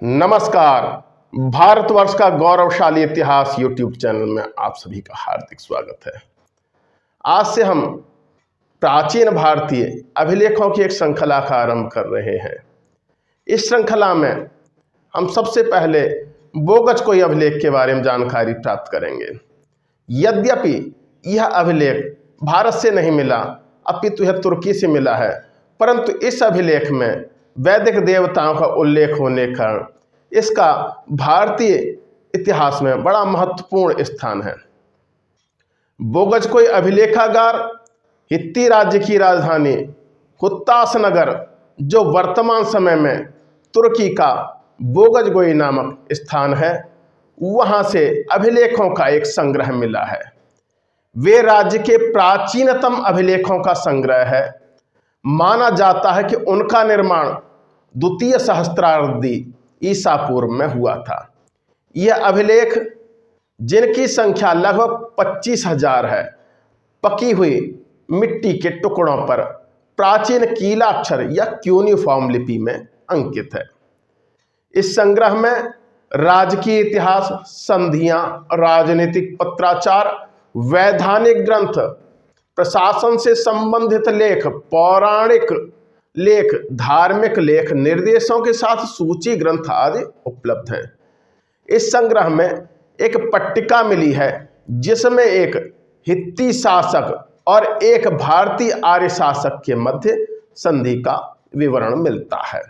नमस्कार। भारतवर्ष का गौरवशाली इतिहास यूट्यूब चैनल में आप सभी का हार्दिक स्वागत है। आज से हम प्राचीन भारतीय अभिलेखों की एक श्रृंखला का आरंभ कर रहे हैं। इस श्रृंखला में हम सबसे पहले बोगजकोई अभिलेख के बारे में जानकारी प्राप्त करेंगे। यद्यपि यह अभिलेख भारत से नहीं मिला, अपितु यह तुर्की से मिला है, परंतु इस अभिलेख में वैदिक देवताओं का उल्लेख होने का इसका भारतीय इतिहास में बड़ा महत्वपूर्ण स्थान है। बोगजकोई अभिलेखागार हित्ती राज्य की राजधानी हुत्तास नगर, जो वर्तमान समय में तुर्की का बोगजकोई नामक स्थान है, वहां से अभिलेखों का एक संग्रह मिला है। वे राज्य के प्राचीनतम अभिलेखों का संग्रह है। माना जाता है कि उनका निर्माण द्वितीय सहस्त्राब्दी ईसा पूर्व में हुआ था। यह अभिलेख, जिनकी संख्या लगभग 25,000 है, पकी हुई मिट्टी के टुकड़ों पर प्राचीन कीलाक्षर या क्यूनिफॉर्म लिपि में अंकित है। इस संग्रह में राजकीय इतिहास, संधियां, राजनीतिक पत्राचार, वैधानिक ग्रंथ, प्रशासन से संबंधित लेख, पौराणिक लेख, धार्मिक लेख, निर्देशों के साथ सूची ग्रंथ आदि उपलब्ध हैं। इस संग्रह में एक पट्टिका मिली है जिसमें एक हित्ती शासक और एक भारतीय आर्य शासक के मध्य संधि का विवरण मिलता है।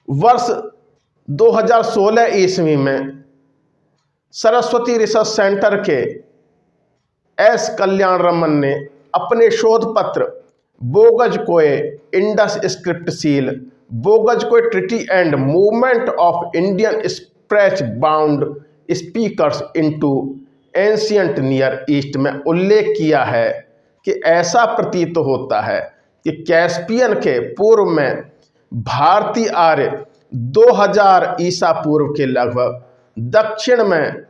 वर्ष 2016 ईस्वी में सरस्वती रिसर्च सेंटर के एस कल्याण रमन ने अपने शोध पत्र Bogazkoy Indus script seal, Bogazkoy treaty and movement of Indian sprachbund speakers into ancient Near East में उल्लेख किया है कि ऐसा प्रतीत होता है कि कैस्पियन के पूर्व में भारतीय आर्य 2000 ईसा पूर्व के लगभग दक्षिण में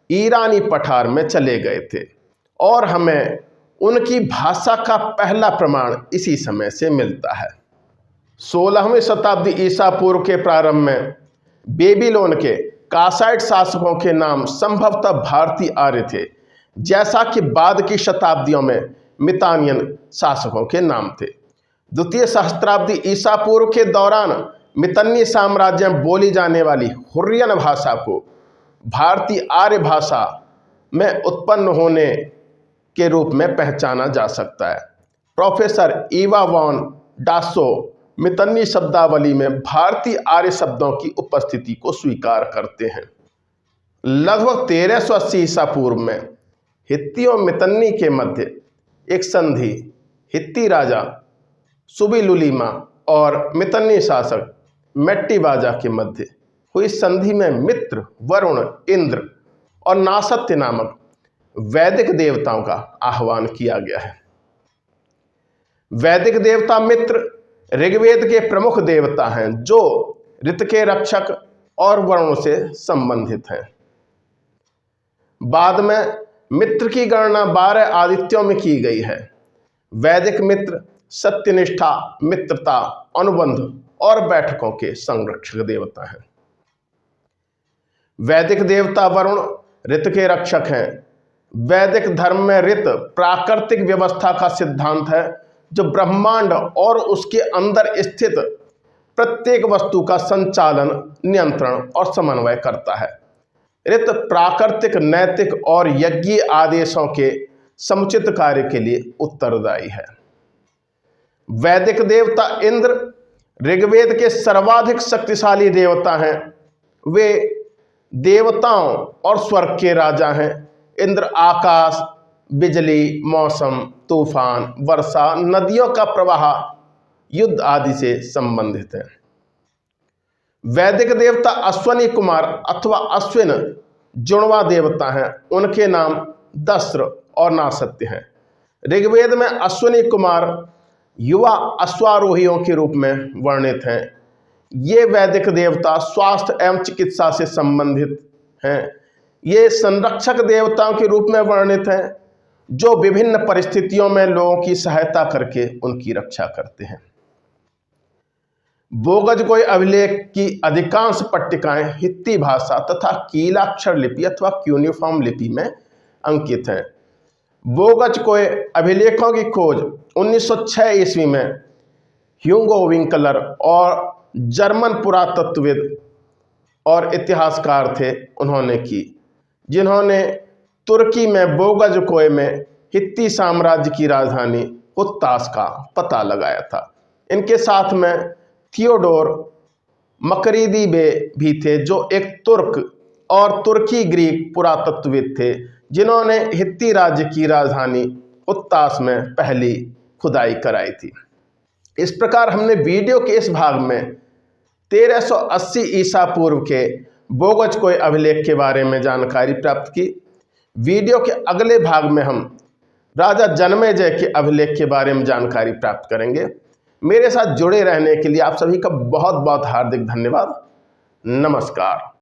ईरानी पठार में चले गए थे और हमें उनकी भाषा का पहला प्रमाण इसी समय से मिलता है। 16वीं शताब्दी ईसा पूर्व के प्रारंभ में बेबीलोन के कासाइट शासकों के नाम संभवतः भारतीय आर्य थे, जैसा कि बाद की शताब्दियों में मितानियन शासकों के नाम थे। द्वितीय सहस्त्राब्दी ईसा पूर्व के दौरान मितन्नी साम्राज्य में बोली जाने वाली हुर्रियन भाषा को भारतीय आर्य भाषा में उत्पन्न होने के रूप में पहचाना जा सकता है। Professor Eva von Dassault Mitanni शब्दावली में भारतीय आर्य शब्दों की उपस्थिति को स्वीकार करते हैं। लगभग 1380 ईसा पूर्व में हित्तियों मितन्नी के मध्य एक संधि हित्ती राजा सुबीलुलिमा और मितन्नी शासक मेट्टीबाजा के मध्य हुई संधि में मित्र, वरुण, इंद्र और नासत्य नामक वैदिक देवताओं का आह्वान किया गया है। वैदिक देवता मित्र ऋग्वेद के प्रमुख देवता हैं, जो ऋतु के रक्षक और वरुण से संबंधित हैं। बाद में मित्र की गणना 12 आदित्यों में की गई है। वैदिक मित्र सत्यनिष्ठा, मित्रता, अनुबंध और बैठकों के संरक्षक देवता हैं। वैदिक देवता वरुण ऋतु के रक्षक हैं। वैदिक धर्म में ऋतु प्राकृतिक व्यवस्था का सिद्धांत है, जो ब्रह्मांड और उसके अंदर स्थित प्रत्येक वस्तु का संचालन, नियंत्रण और समन्वय करता है। ऋतु प्राकृतिक, नैतिक और यज्ञीय आदेशों के समुचित कार्य के लिए उत्तरदायी है। वैदिक देवता इंद्र ऋग्वेद के सर्वाधिक शक्तिशाली देवता हैं। वे देवताओं और स्वर्ग के राजा हैं। इंद्र आकाश, बिजली, मौसम, तूफान, वर्षा, नदियों का प्रवाह, युद्ध आदि से संबंधित है। वैदिक देवता अश्वनी कुमार अथवा अश्विन जुड़वा देवता हैं। उनके नाम दस्र और नासत्य हैं। ऋग्वेद में अश्वनी कुमार युवा अश्वारोहियों के रूप में वर्णित हैं। ये वैदिक देवता स्वास्थ्य एवं चिकित्सा से संबंधित हैं। ये संरक्षक देवताओं के रूप में वर्णित हैं, जो विभिन्न परिस्थितियों में लोगों की सहायता करके उनकी रक्षा करते हैं। बोगजकोय अभिलेख की अधिकांश पट्टिकाएं हित्ती भाषा तथा कीलाक्षर लिपि अथवा क्यूनिफॉर्म लिपि में अंकित हैं। बोगजकोय अभिलेखों की खोज 1906 ईस्वी में ह्यूगो विंकलर और जर्मन पुरातत्वविद और इतिहासकार थे उन्होंने की, जिन्होंने तुर्की में बोगजकोय में हित्ती साम्राज्य की राजधानी कुत्तास का पता लगाया था। इनके साथ में थियोडोर मकरीदी बे भी थे, जो एक तुर्क और तुर्की ग्रीक पुरातत्वविद थे, जिन्होंने हित्ती राज्य की राजधानी कुत्तास में पहली खुदाई कराई थी। इस प्रकार हमने वीडियो के इस भाग में 1380 ईसा पूर्व के बोगजकोय अभिलेख के बारे में जानकारी प्राप्त की। वीडियो के अगले भाग में हम राजा जन्मेजय के अभिलेख के बारे में जानकारी प्राप्त करेंगे। मेरे साथ जुड़े रहने के लिए आप सभी का बहुत बहुत हार्दिक धन्यवाद। नमस्कार।